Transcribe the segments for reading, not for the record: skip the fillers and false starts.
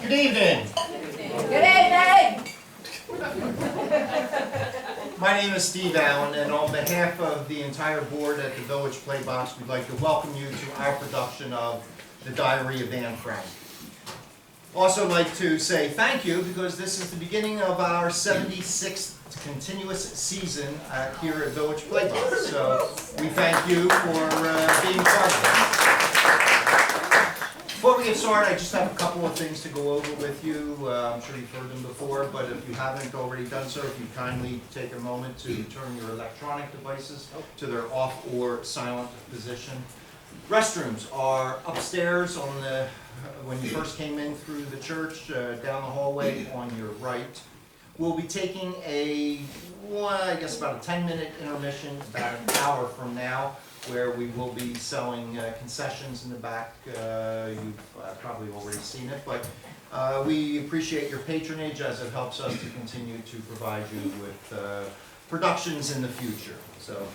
Good evening. Good evening! My name is Steve Allen, and on behalf of the entire board at the Village Playbox, we'd like to welcome you to our production of The Diary of Anne Frank. Also like to say thank you because this is the beginning of our 76th continuous season here at Village Playbox. So we thank you for being part of it. Before we get started, I just have a couple of things to go over with you. I'm sure you've heard them before, but if you haven't already done so, if you kindly take a moment to turn your electronic devices to their off or silent position. Restrooms are upstairs on the, when you first came in through the church, down the hallway on your right. We'll be taking I guess about a 10-minute intermission about an hour from now, where we will be selling concessions in the back. You've probably already seen it, but we appreciate your patronage as it helps us to continue to provide you with productions in the future. So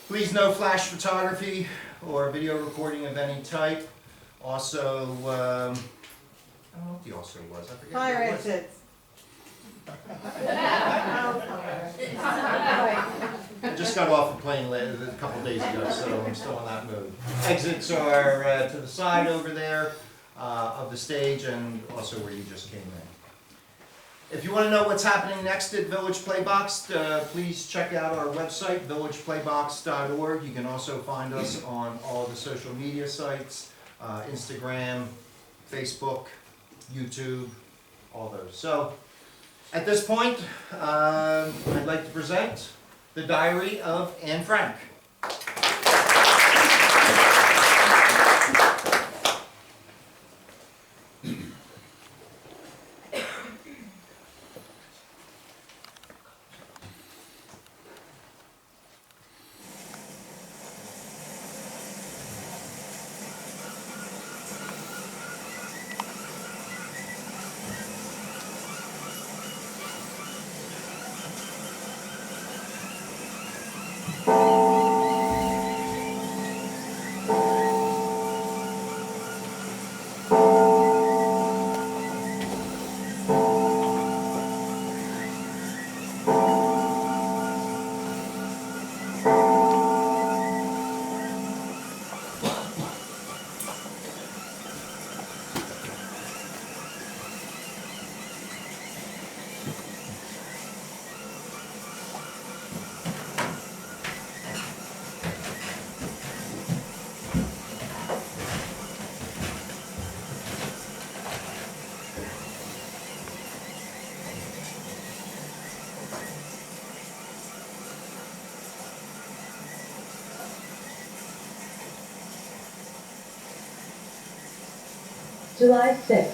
please no flash photography or video recording of any type. Also, I don't know what the also was. I forget what Fire it was. exits. I just got off a plane a couple days ago, so I'm still in that mood. Exits are to the side over there of the stage and also where you just came in. If you want to know what's happening next at Village Playbox, please check out our website, villageplaybox.org. You can also find us on all the social media sites, Instagram, Facebook, YouTube, all those. So at this point, I'd like to present The Diary of Anne Frank. July 6,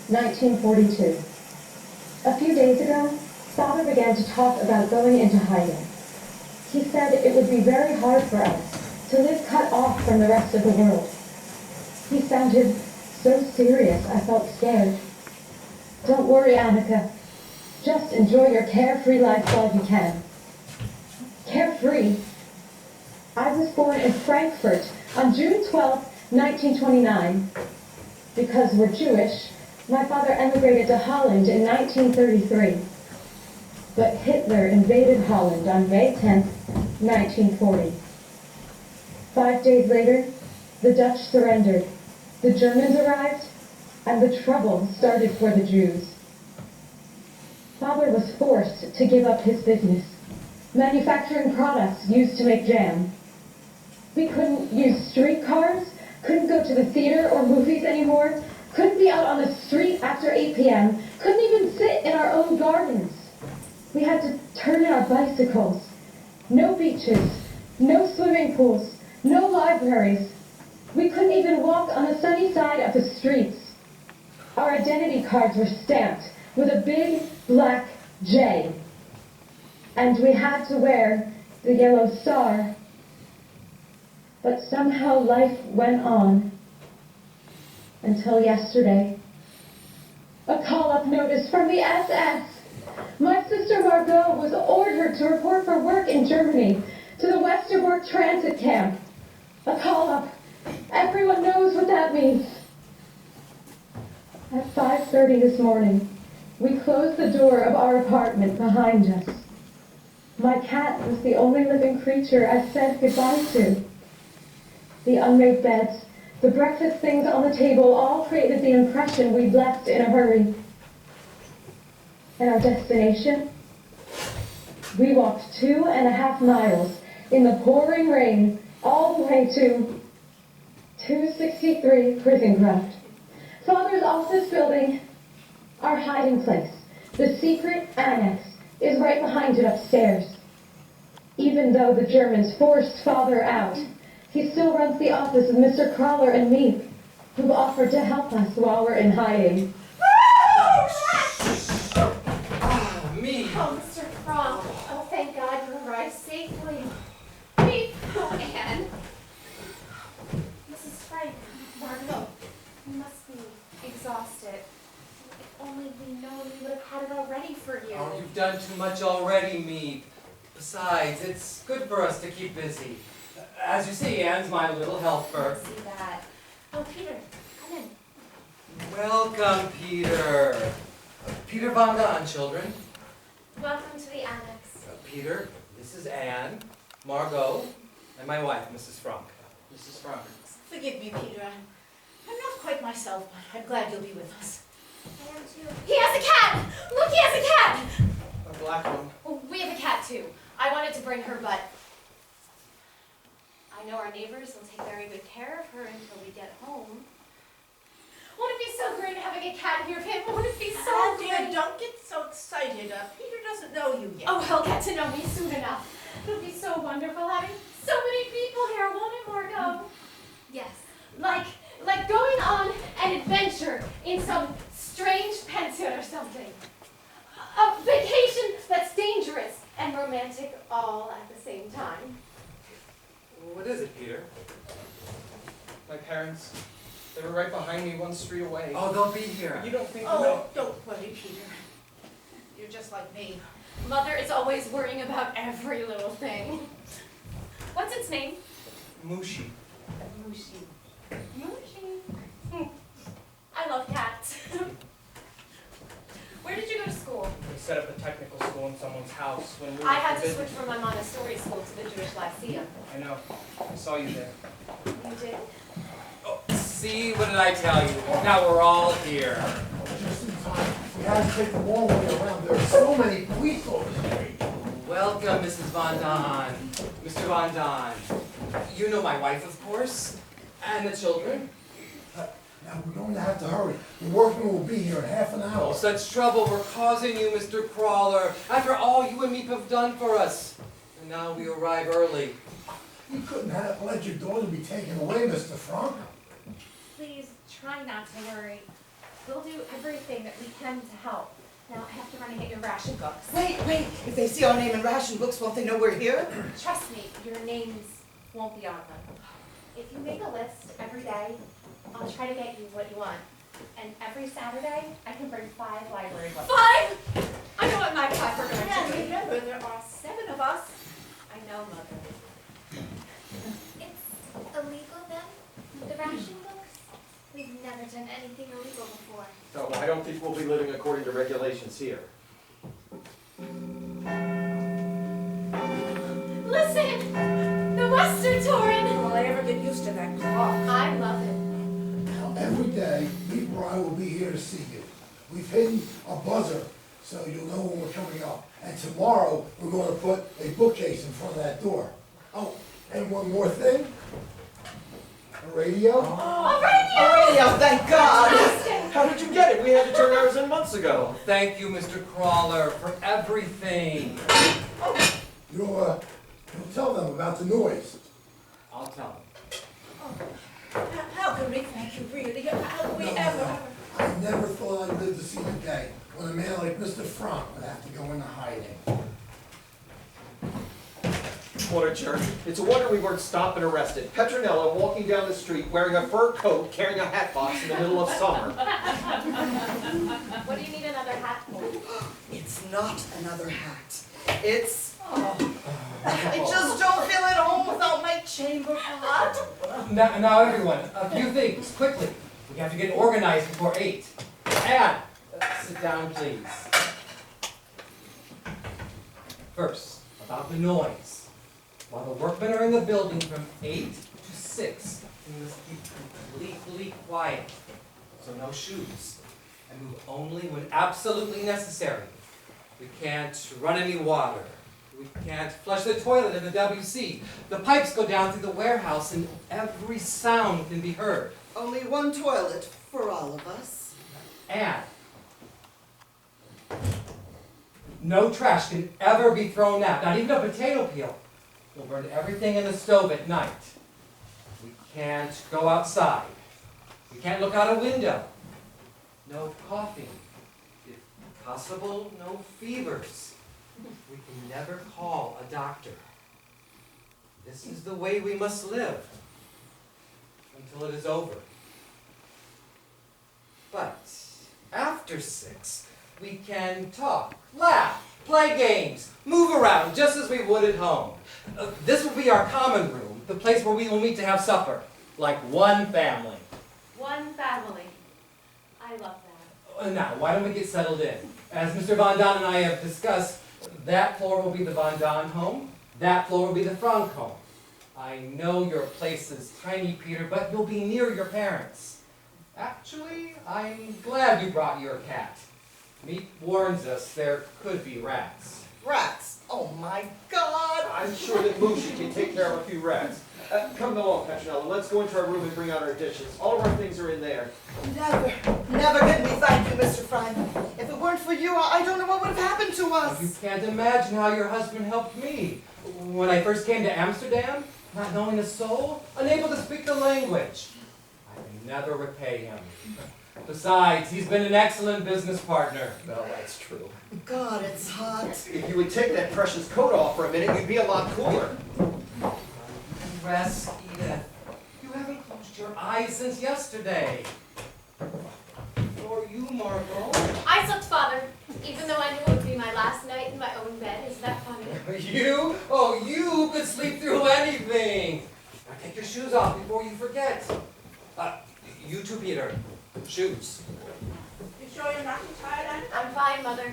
1942. A few days ago, Father began to talk about going into hiding. He said it would be very hard for us to live cut off from the rest of the world. He sounded so serious, I felt scared. Don't worry, Annika. Just enjoy your carefree life while you can. Carefree? I was born in Frankfurt on June 12, 1929. Because we're Jewish, my father emigrated to Holland in 1933. But Hitler invaded Holland on May 10, 1940. 5 days later, the Dutch surrendered, the Germans arrived, and the trouble started for the Jews. Father was forced to give up his business, manufacturing products used to make jam. We couldn't use streetcars, couldn't go to the theater or movies anymore, couldn't be out on the street after 8 p.m., couldn't even sit in our own gardens. We had to turn in our bicycles. No beaches, no swimming pools, no libraries. We couldn't even walk on the sunny side of the streets. Our identity cards were stamped with a big black J. And we had to wear the yellow star. But somehow life went on until yesterday. A call-up notice from the SS. My sister Margot was ordered to report for work in Germany to the Westerbork transit camp. A call-up. Everyone knows what that means. At 5:30 this morning, we closed the door of our apartment behind us. My cat was the only living creature I said goodbye to. The unmade beds, the breakfast things on the table all created the impression we'd left in a hurry. And our destination? We walked 2.5 miles in the pouring rain all the way to 263 Prisongraft. Father's office building, our hiding place, the secret annex, is right behind it upstairs. Even though the Germans forced Father out, he still runs the office of Mr. Crawler and me, who've offered to help us while we're in hiding. Me! Oh, Mr. Frog. Oh, thank God you arrived safely. Me. Oh, Anne. Mrs. Frank, Margot, you must be exhausted. If only we'd known we would have had it all ready for you. Oh, you've done too much already, me. Besides, it's good for us to keep busy. As you see, Anne's my little helper. I see that. Oh, Peter, come in. Welcome, Peter. Peter Von Dahn, children. Welcome to the annex. Peter, this is Anne, Margot, and my wife, Mrs. Frank. Mrs. Frank. Forgive me, Peter. I'm not quite myself, but I'm glad you'll be with us. I am too. He has a cat! Look, he has a cat! A black one. Well, we have a cat too. I wanted to bring her, but I know our neighbors will take very good care of her until we get home. Won't it be so great having a cat here, Pim? Won't it be so Dear, great? don't get so excited. Peter doesn't know you yet. Oh, he'll get to know me soon enough. It'll be so wonderful having so many people here, won't it, Margot? Yes. Like going on an adventure in some strange pension or something. A vacation that's dangerous and romantic all at the same time. What is it, Peter? My parents, they were right behind me, one street away. Oh, they'll be here. You don't think Oh, don't worry, Peter. You're just like me. Mother is always worrying about every little thing. What's its name? Mushi. Mushi. I love cats. Where did you go to school? We set up a technical school in someone's house when we were I had to forbidden. switch from my Montessori school to the Jewish Lyceum. I know. I saw you there. You did? Oh, see, what did I tell you? Now we're all here. Just in time. We had to take them all the way around. There are so many police officers. Welcome, Mrs. Von Dahn. Mr. Von Dahn. You know my wife, of course, and the children. Now we're going to have to hurry. The workmen will be here in half an Oh, hour. such trouble we're causing you, Mr. Crawler, after all you and me have done for us. And now we arrive early. You couldn't have let your daughter be taken away, Mr. Frank. Please try not to worry. We'll do everything that we can to help. Now I have to run and get your ration books. Wait. If they see our name in ration books, won't they know we're here? Trust me, your names won't be on them. If you make a list every day, I'll try to get you what you want. And every Saturday, I can bring 5 library books. 5? I know what my 5 are going And to be. remember, there are 7 of us. I know, Mother. It's illegal then? The ration books? We've never done anything illegal before. No, I don't think we'll be living according to regulations here. Listen! The Western Torrent! Will I ever get used to that clock? I love it. Now every day, Pete and I will be here to see you. We've hidden a buzzer so you'll know when we're coming up. And tomorrow, we're going to put a bookcase in front of that door. Oh, and one more thing. A radio. A radio! Radio, thank God! How did you get it? We had to turn ours in months ago. Thank you, Mr. Crawler, for everything. You'll tell them about the noise. I'll tell them. How can we thank you, really? How can we No, ever? I never thought I'd live to see the day when a man like Mr. Frank would have to go into hiding. What a jerk. It's a wonder we weren't stopped and arrested. Petronella walking down the street wearing a fur coat, carrying a hat box in the middle of summer. What do you need another hat for? It's not another hat. It's... I just don't feel at home without my chamber pot. Now everyone, a few things, quickly. We have to get organized before 8. Anne, sit down, please. First, about the noise. While the workmen are in the building from 8 to 6, we must keep completely quiet. So no shoes. And move only when absolutely necessary. We can't run any water. We can't flush the toilet in the WC. The pipes go down through the warehouse and every sound can be heard. Only one toilet for all of us. And no trash can ever be thrown out, not even a potato peel. We'll burn everything in the stove at night. We can't go outside. We can't look out a window. No coughing. If possible, no fevers. We can never call a doctor. This is the way we must live until it is over. But after 6, we can talk, laugh, play games, move around just as we would at home. This will be our common room, the place where we will meet to have supper, like one family. One family. I love that. Now, why don't we get settled in? As Mr. Von Don and I have discussed, that floor will be the Von Don home, that floor will be the Frank home. I know your place is tiny, Peter, but you'll be near your parents. Actually, I'm glad you brought your cat. Meat warns us there could be rats. Rats? Oh my God! I'm sure that Mooshie can take care of a few rats. Come along, Petronella. Let's go into our room and bring out our dishes. All of our things are in there. Never can we thank you, Mr. Frank. If it weren't for you, I don't know what would have happened to us. You can't imagine how your husband helped me. When I first came to Amsterdam, not knowing a soul, unable to speak the language. I can never repay him. Besides, he's been an excellent business partner. Well, that's true. God, it's hot. If you would take that precious coat off for a minute, you'd be a lot cooler. Rest, Edith. You haven't closed your eyes since yesterday. Or you, Margot. I slept, Father, even though I knew it would be my last night in my own bed. Is that funny? You? Oh, you could sleep through anything. Now take your shoes off before you forget. You too, Peter. Shoes. You sure you're not too tired, Anne? I'm fine, Mother.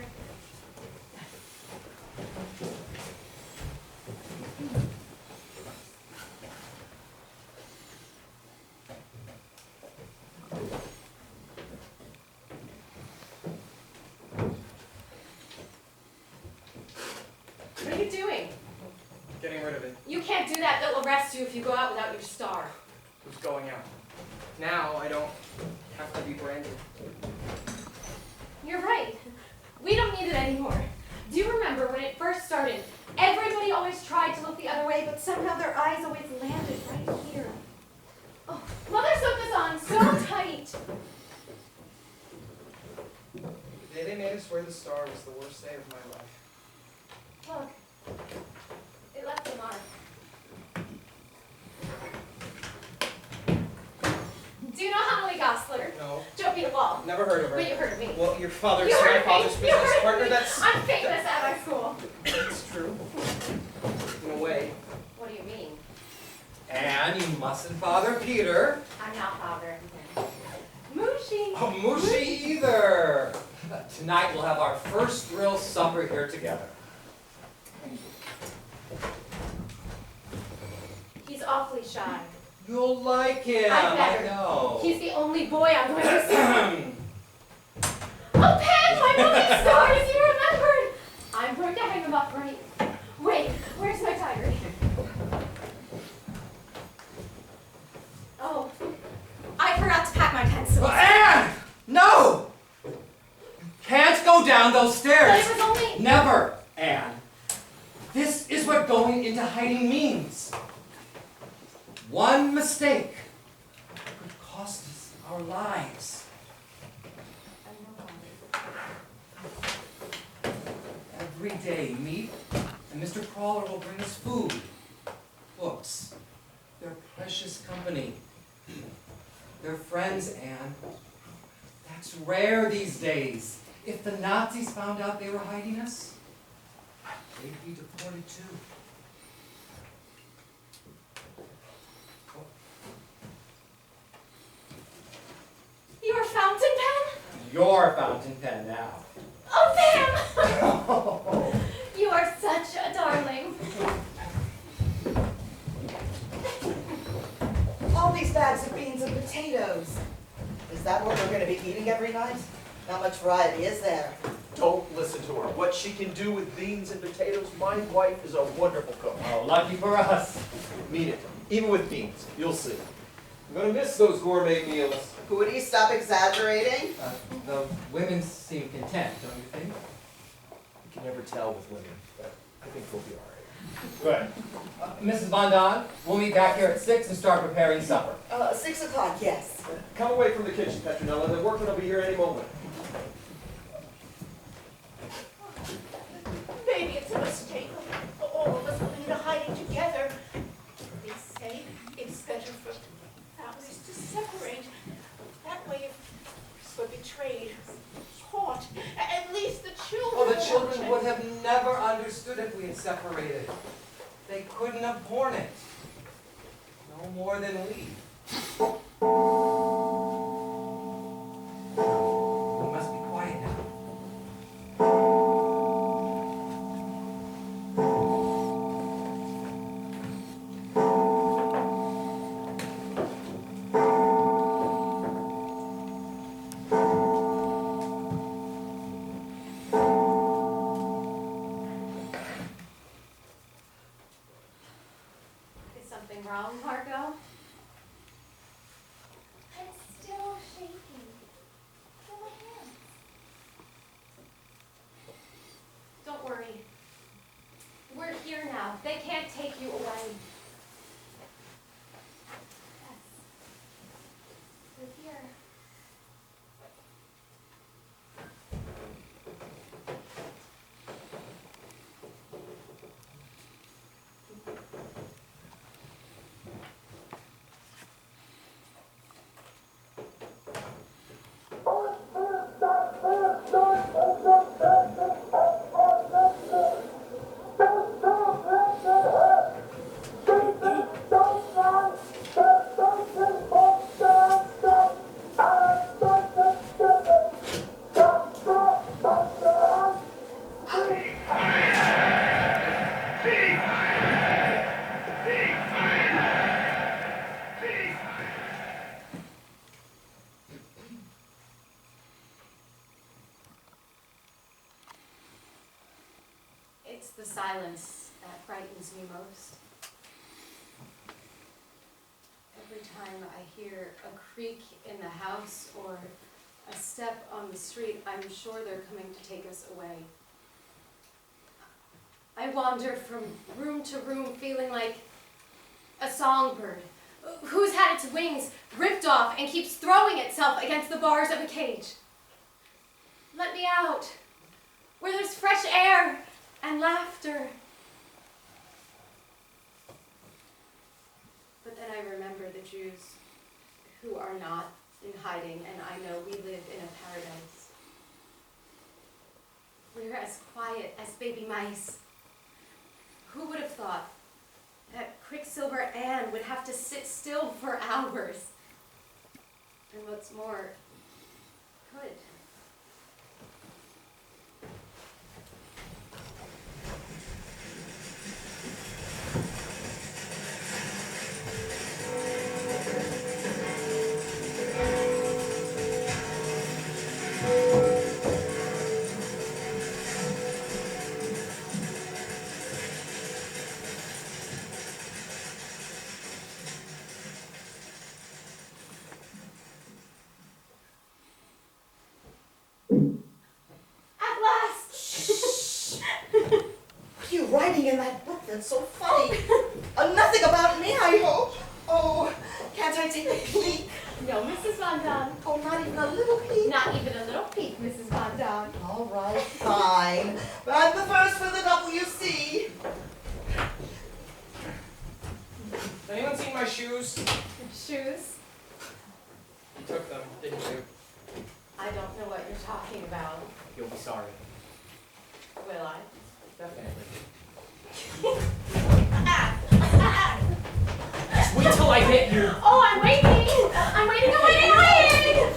What are you doing? Getting rid of it. You can't do that. They'll arrest you if you go out without your star. Who's going out? Now I don't have to be branded. You're right. We don't need it anymore. Do you remember when it first started? Everybody always tried to look the other way, but somehow their eyes always landed right here. Oh, Mother sewed this on so tight. The day they made us wear the star was the worst day of my life. Look, it left a mark. Do you know Hanley Gosler? No. Don't be a wall. Never heard of her. But you heard of me. Well, your father's You heard my of father's me. You business heard of partner. me. That's I'm famous at my school. That's true. In a way. What do you mean? And you mustn't bother Peter. I'm not bothered. Mushy. Oh, Mushy either. Tonight we'll have our first real supper here together. He's awfully shy. You'll like him, I better. know. He's the only boy I'm going to see. Oh, Pen! My moving stars! You remembered! I'm going to hang him up right. Wait, where's my diary? Oh, I forgot to pack my pencils. Anne! No! You can't go down those stairs. But it was only... Never, Anne. This is what going into hiding means. One mistake could cost us our lives. Every day, me and Mr. Crawler will bring us food, books, their precious company. They're friends, Anne. That's rare these days. If the Nazis found out they were hiding us, they'd be deported too. Your fountain pen? your fountain pen now. Oh, Sam! You are such a darling. All these bags of beans and potatoes. Is that what we're going to be eating every night? Not much variety, is there? Don't listen to her. What she can do with beans and potatoes, my wife is a wonderful cook. Oh, lucky for us. Mean it. Even with beans. You'll see. I'm gonna miss those gourmet meals. Would he stop exaggerating? The women seem content, don't you think? You can never tell with women, but I think we'll be all right. Good. Mrs. Von Don, we'll meet back here at 6 and start preparing supper. 6 o'clock, yes. Come away from the kitchen, Petronella. The workmen will be here any moment. Maybe it's a mistake. All of us went into hiding together. They say it's better for families to separate. That way, if we're betrayed, caught, at least the children. Oh, the children would have never understood if we had separated. They couldn't have borne it. No more than we. We must be quiet now. Is something wrong, Margot? I'm still shaking. Feel my hands. Don't worry. We're here now. They can't take you away. Yes. We're here. It's the silence that frightens me most. Every time I hear a creak in the house or a step on the street, I'm sure they're coming to take us away. I wander from room to room feeling like a songbird who's had its wings ripped off and keeps throwing itself against the bars of a cage. Let me out, where there's fresh air and laughter. But then I remember the Jews who are not in hiding, and I know we live in a paradise. We're as quiet as baby mice. Who would have thought that Quicksilver Anne would have to sit still for hours? And what's more, could. Writing in that book that's so funny. Nothing about me, I hope. Oh, can't I take a peek? No, Mrs. Von Don. Oh, not even a little peek? Not even a little peek, Mrs. Von Don. All right, fine. But I'm the first for the WC. Has anyone seen my shoes? Shoes? You took them, didn't you? I don't know what you're talking about. You'll be sorry. Will I? Definitely. Just wait till I hit you. Oh, I'm waiting! I'm waiting, I'm waiting, I'm waiting!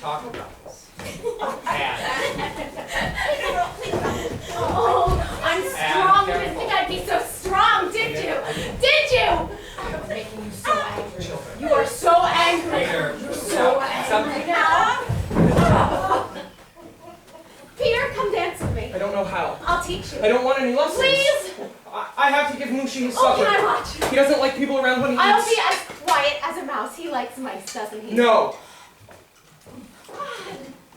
talk about this. And Oh, I'm strong. You didn't think I'd be so strong, did you? Did you? I'm making you so angry. children. You are so angry. Peter, You're so angry something. now. Peter, come dance with me. I don't know how. I'll teach you. I don't want any lessons. Please. I have to give Mushi his Oh, supper. can I watch? He doesn't like people around when he I'll eats. be as quiet as a mouse. He likes mice, doesn't he? No.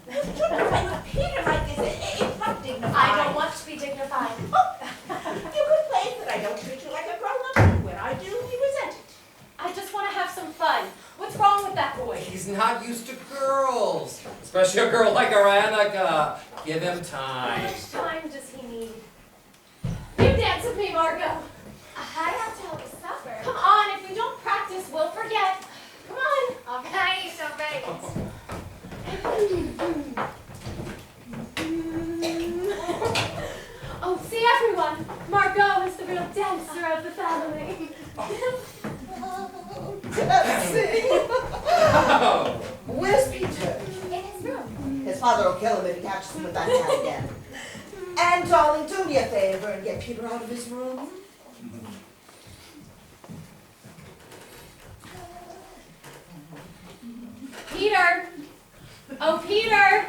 Peter like this, it's not dignified. I don't want to be dignified. You complain that I don't treat you like a grown-up. When I do, you resent it. I just want to have some fun. What's wrong with that boy? He's not used to girls, especially a girl like Aranica. Give him How time. much time does he need? You dance with me, Margot. I have to help with supper. Come on, if we don't practice, we'll forget. Come on. All right, all right. Oh, see everyone. Margot is the real dancer of the family. Oh. Where's Peter? In his room. His father will kill him if he catches him with that cat again. And darling, do me a favor and get Peter out of his room. Peter. Oh, Peter.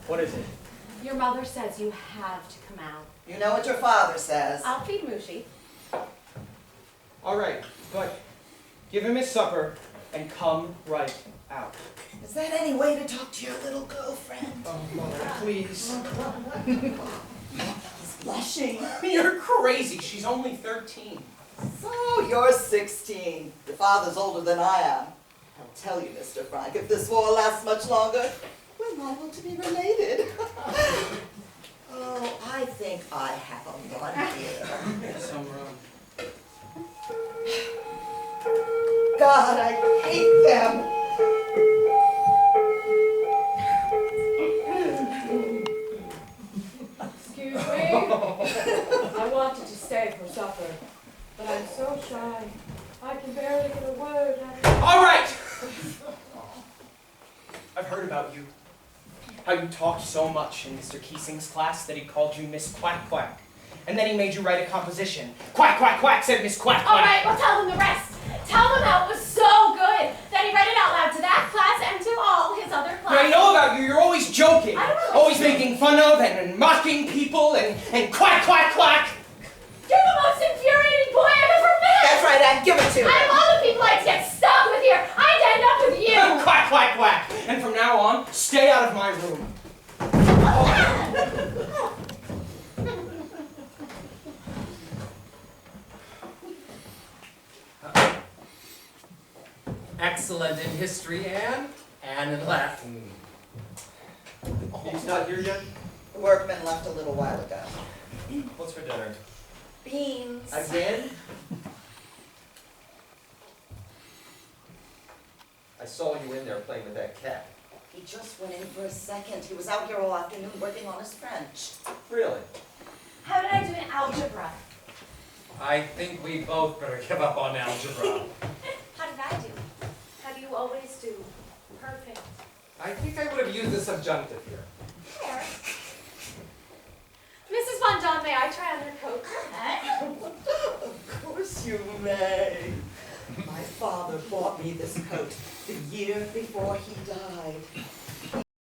What is it? Your mother says you have to come out. You know what your father says. I'll feed Mushi. All right, but give him his supper and come right out. Is that any way to talk to your little girlfriend? Oh, Mother, please. He's blushing. You're crazy. She's only 13. So you're 16. Your father's older than I am. I'll tell you, Mr. Frank, if this war lasts much longer, we're liable to be related. Oh, I think I have a run here. Some rum. God, I hate them. Excuse me. I wanted to stay for supper, but I'm so shy. I can barely get a word out. All right! I've heard about you. How you talked so much in Mr. Keesing's class that he called you Miss Quack Quack. And then he made you write a composition. Quack, quack, quack, said Miss Quack Quack. All right, well, tell them the rest. Tell them how it was so good that he read it out loud to that class and to all his other But I classes. know about you. You're always joking. I don't know. Always making fun of and mocking people and quack, quack, quack. You're the most infuriating boy I've ever met. That's right, I'd give it to Out of you. all the people I'd get stuck with here, I'd end up with you. Quack, quack, quack. And from now on, stay out of my room. Excellent in history, Anne, and in Latin. He's not here yet? The workman left a little while ago. What's for dinner? Beans. Again? I saw you in there playing with that cat. He just went in for a second. He was out here all afternoon working on his French. Really? How did I do in algebra? I think we both better give up on algebra. How did I do? How do you always do? Perfect. I think I would have used the subjunctive here. There. Mrs. Von John, may I try on her coat? Of course you may. My father bought me this coat the year before he died.